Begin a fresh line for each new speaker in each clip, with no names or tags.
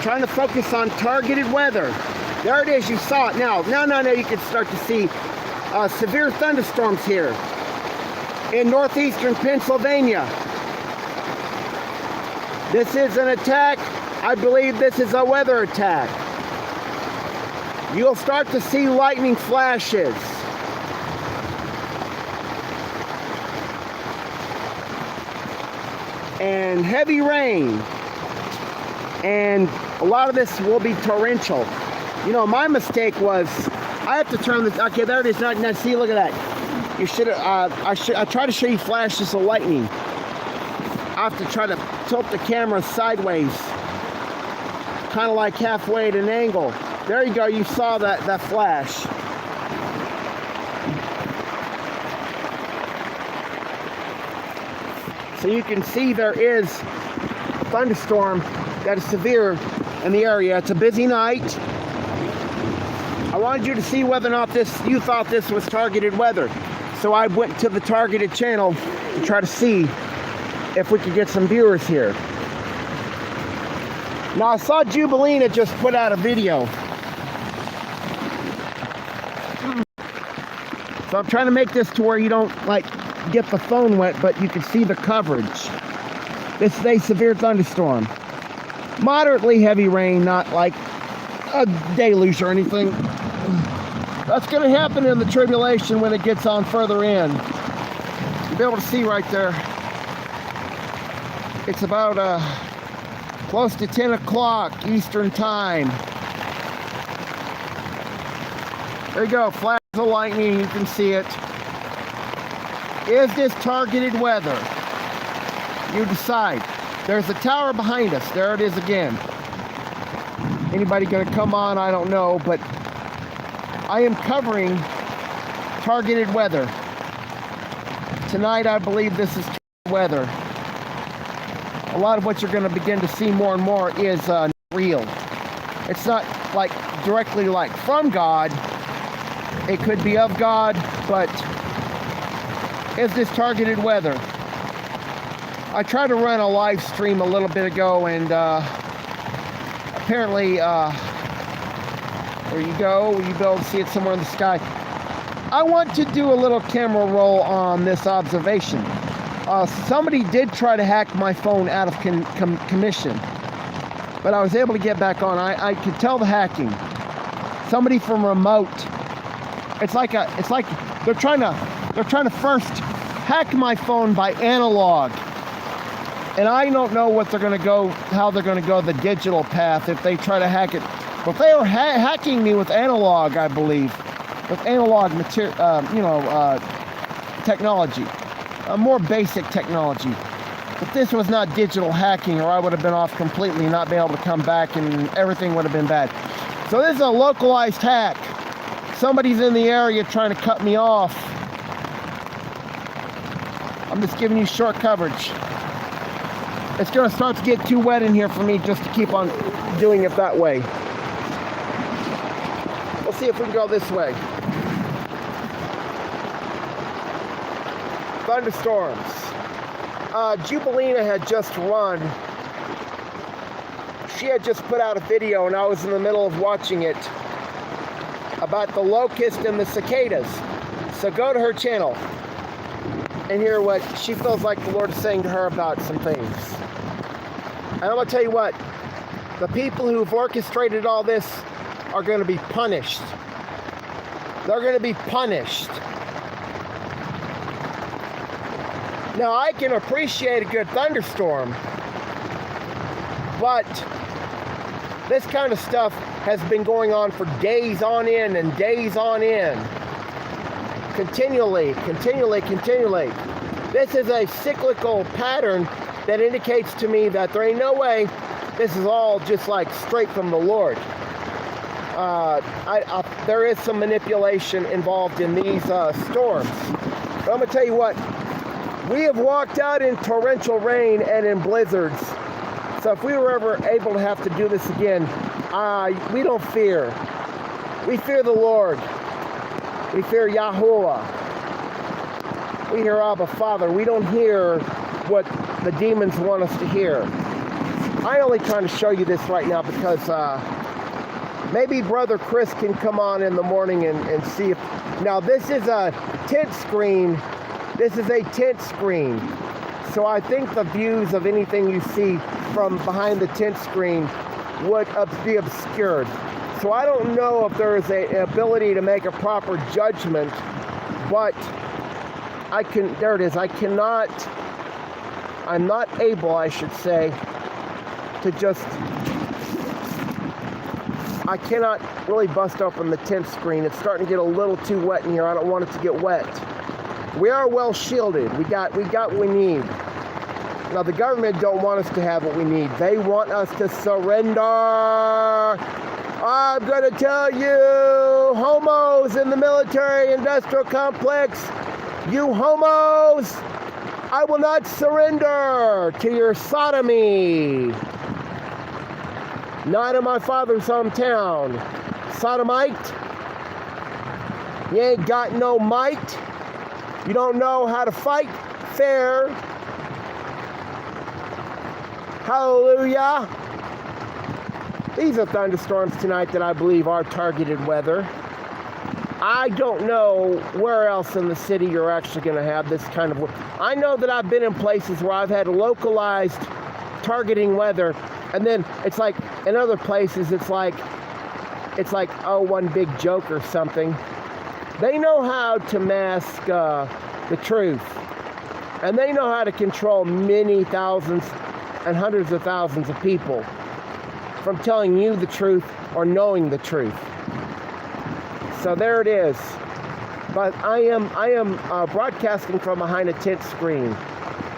trying to focus on targeted weather. There it is, you saw it. Now you can start to see severe thunderstorms here in northeastern Pennsylvania. This is an attack. I believe this is a weather attack. You'll start to see lightning flashes. And heavy rain. And a lot of this will be torrential. You know, my mistake was, I have to turn this, okay, there it is. Now see, look at that. You should, I try to show you flashes of lightning. I have to try to tilt the camera sideways, kind of like halfway at an angle. There you go, you saw that flash. So you can see there is a thunderstorm that is severe in the area. It's a busy night. I wanted you to see whether or not you thought this was targeted weather. So I went to the targeted channel to try to see if we could get some viewers here. Now I saw Jubilina just put out a video. So I'm trying to make this to where you don't like get the phone wet, but you can see the coverage. This is a severe thunderstorm. Moderately heavy rain, not like a deluge or anything. That's going to happen in the tribulation when it gets on further in. You'll be able to see right there. It's about close to 10 o'clock Eastern time. There you go, flash of lightning, you can see it. Is this targeted weather? You decide. There's a tower behind us. There it is again. Anybody gonna come on? I don't know, but I am covering targeted weather. Tonight, I believe this is targeted weather. A lot of what you're gonna begin to see more and more is real. It's not like directly like from God. It could be of God, but is this targeted weather? I tried to run a live stream a little bit ago, and apparently, there you go. You'll be able to see it somewhere in the sky. I want to do a little camera roll on this observation. Somebody did try to hack my phone out of commission, but I was able to get back on. I could tell the hacking. Somebody from remote. It's like they're trying to first hack my phone by analog. And I don't know what they're going to go, how they're going to go the digital path if they try to hack it. But they were hacking me with analog, I believe, with analog material, technology, more basic technology. But this was not digital hacking, or I would have been off completely, not being able to come back, and everything would have been bad. So this is a localized hack. Somebody's in the area trying to cut me off. I'm just giving you short coverage. It's going to start to get too wet in here for me just to keep on doing it that way. We'll see if we can go this way. Thunderstorms. Jubilina had just run. She had just put out a video, and I was in the middle of watching it, about the locust and the cicadas. So go to her channel and hear what she feels like the Lord is saying to her about some things. And I'm going to tell you what, the people who've orchestrated all this are going to be punished. They're going to be punished. Now, I can appreciate a good thunderstorm, but this kind of stuff has been going on for days on end and days on end. Continually. This is a cyclical pattern that indicates to me that there ain't no way this is all just like straight from the Lord. There is some manipulation involved in these storms. But I'm going to tell you what, we have walked out in torrential rain and in blizzards. So if we were ever able to have to do this again, we don't fear. We fear the Lord. We fear Yahuwah. We hear Abba Father. We don't hear what the demons want us to hear. I only trying to show you this right now because maybe Brother Chris can come on in the morning and see if... Now, this is a tent screen. This is a tent screen. So I think the views of anything you see from behind the tent screen would be obscured. So I don't know if there is an ability to make a proper judgment, but there it is. I'm not able, I should say, to just... I cannot really bust open the tent screen. It's starting to get a little too wet in here. I don't want it to get wet. We are well shielded. We got what we need. Now, the government don't want us to have what we need. They want us to surrender. I'm going to tell you, homos in the military-industrial complex, you homos, I will not surrender to your sodomy. Not in my father's hometown. Sodomite, you ain't got no might. You don't know how to fight fair. Hallelujah. These are thunderstorms tonight that I believe are targeted weather. I don't know where else in the city you're actually going to have this kind of weather. I know that I've been in places where I've had localized targeting weather, and then it's like in other places it's like oh, one big joke or something. They know how to mask the truth, and they know how to control many thousands and hundreds of thousands of people from telling you the truth or knowing the truth. So there it is. But I am broadcasting from behind a tent screen.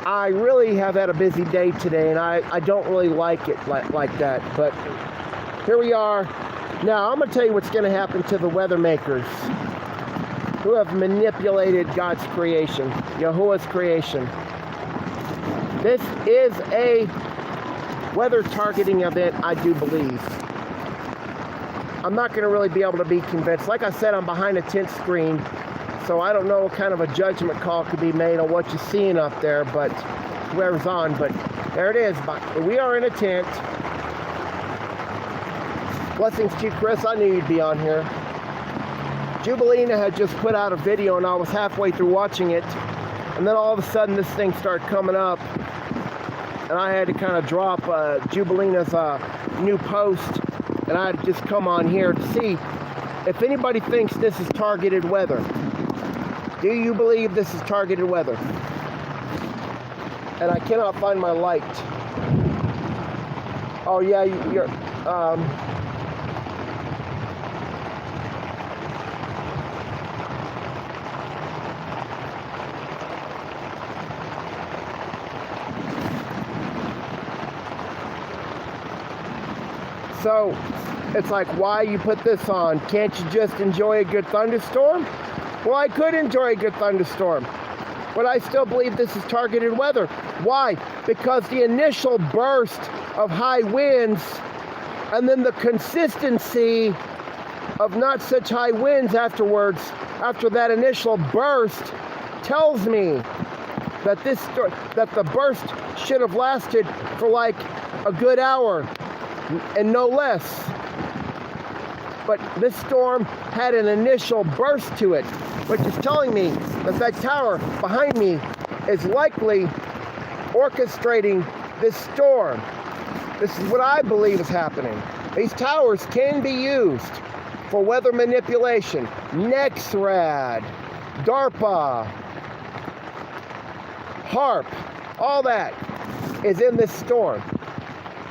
I really have had a busy day today, and I don't really like it like that. But here we are. Now I'm going to tell you what's going to happen to the weather makers who have manipulated God's creation, Yahuwah's creation. This is a weather targeting event, I do believe. I'm not going to really be able to be convinced. Like I said, I'm behind a tent screen, so I don't know what kind of a judgment call could be made on what you're seeing up there, but whoever's on. But there it is. We are in a tent. Blessings to you, Chris. I knew you'd be on here. Jubilina had just put out a video, and I was halfway through watching it, and then all of a sudden this thing started coming up, and I had to kind of drop Jubilina's new post, and I had to just come on here to see if anybody thinks this is targeted weather. Do you believe this is targeted weather? And I cannot find my light. Oh yeah, you're so it's like, why you put this on? Can't you just enjoy a good thunderstorm? Well, I could enjoy a good thunderstorm, but I still believe this is targeted weather. Why? Because the initial burst of high winds and then the consistency of not such high winds afterwards, after that initial burst, tells me that the burst should have lasted for like a good hour and no less. But this storm had an initial burst to it, which is telling me that tower behind me is likely orchestrating this storm. This is what I believe is happening. These towers can be used for weather manipulation. NEXRAD, DARPA, HARP, all that is in this storm.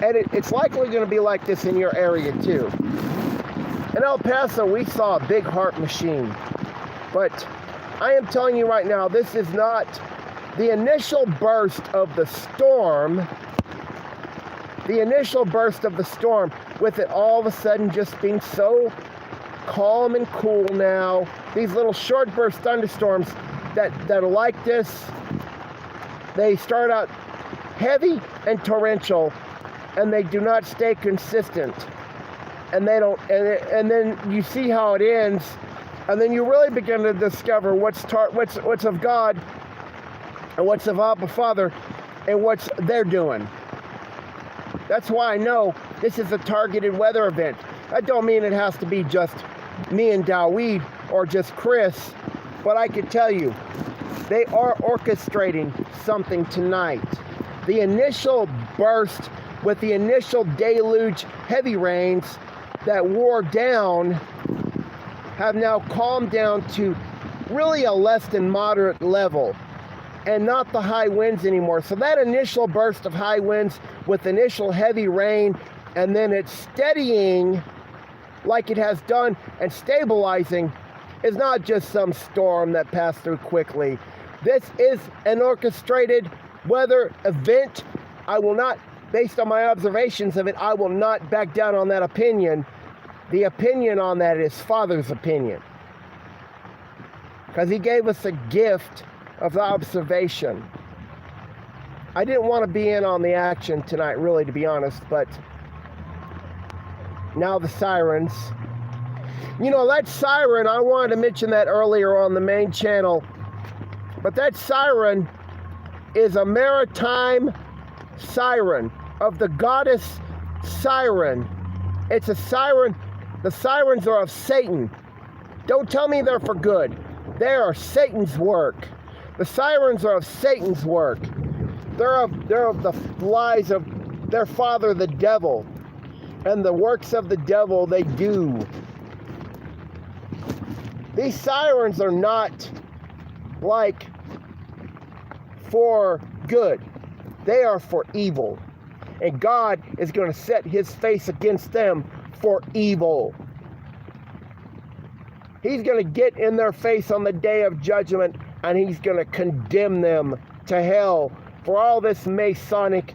And it's likely going to be like this in your area too. In El Paso, we saw a big HARP machine. But I am telling you right now, this is not the initial burst of the storm. The initial burst of the storm, with it all of a sudden just being so calm and cool now. These little short burst thunderstorms that are like this, they start out heavy and torrential, and they do not stay consistent, and they don't, and then you see how it ends, and then you really begin to discover what's of God and what's of Abba Father and what's they're doing. That's why I know this is a targeted weather event. That don't mean it has to be just me and Dawid or just Chris, but I can tell you, they are orchestrating something tonight. The initial burst with the initial deluge heavy rains that wore down have now calmed down to really a less than moderate level and not the high winds anymore. So that initial burst of high winds with initial heavy rain and then it's steadying like it has done and stabilizing is not just some storm that passed through quickly. This is an orchestrated weather event. I will not, based on my observations of it, I will not back down on that opinion. The opinion on that is Father's opinion, because he gave us a gift of observation. I didn't want to be in on the action tonight, really, to be honest, but now the sirens. You know, that siren, I wanted to mention that earlier on the main channel, but that siren is a maritime siren of the goddess Siren. It's a siren. The sirens are of Satan. Don't tell me they're for good. They are Satan's work. The sirens are of Satan's work. They're of the lies of their father, the devil, and the works of the devil they do. These sirens are not like for good. They are for evil. And God is going to set his face against them for evil. He's going to get in their face on the day of judgment, and he's going to condemn them to hell for all this Masonic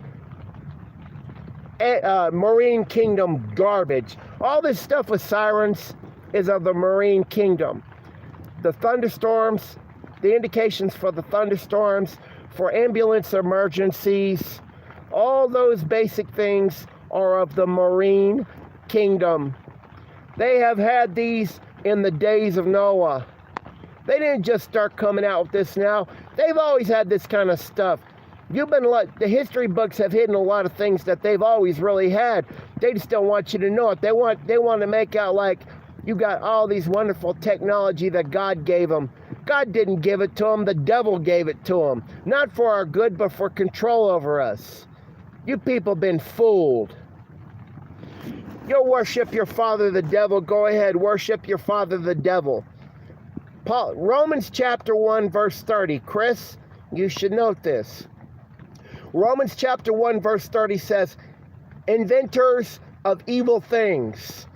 Marine Kingdom garbage. All this stuff with sirens is of the Marine Kingdom. The thunderstorms, the indications for the thunderstorms, for ambulance emergencies, all those basic things are of the Marine Kingdom. They have had these in the days of Noah. They didn't just start coming out with this now. They've always had this kind of stuff. The history books have hidden a lot of things that they've always really had. They just don't want you to know it. They want to make out like you got all these wonderful technology that God gave them. God didn't give it to them. The devil gave it to them. Not for our good, but for control over us. You people been fooled. You'll worship your father, the devil. Go ahead, worship your father, the devil. Romans chapter 1, verse 30. Chris, you should note this. Romans chapter 1, verse 30 says, inventors of evil things.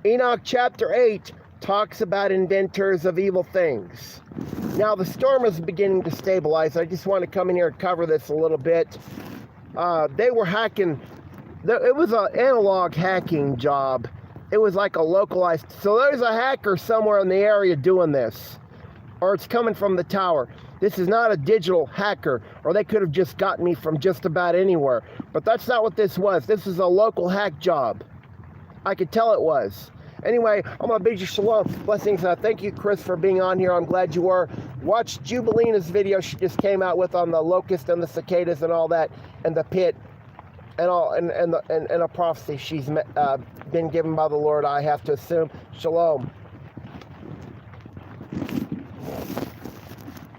Enoch chapter 8 talks about inventors of evil things. Now, the storm is beginning to stabilize. I just want to come in here and cover this a little bit. They were hacking. It was an analog hacking job. It was like a localized. So there's a hacker somewhere in the area doing this. Or it's coming from the tower. This is not a digital hacker. Or they could have just gotten me from just about anywhere. But that's not what this was. This is a local hack job. I could tell it was. Anyway, I'm going to bid you shalom. Blessings. Thank you, Chris, for being on here. I'm glad you were. Watch Jubilina's video she just came out with on the locust and the cicadas and all that, and the pit, and all, and a prophecy she's been given by the Lord, I have to assume. Shalom.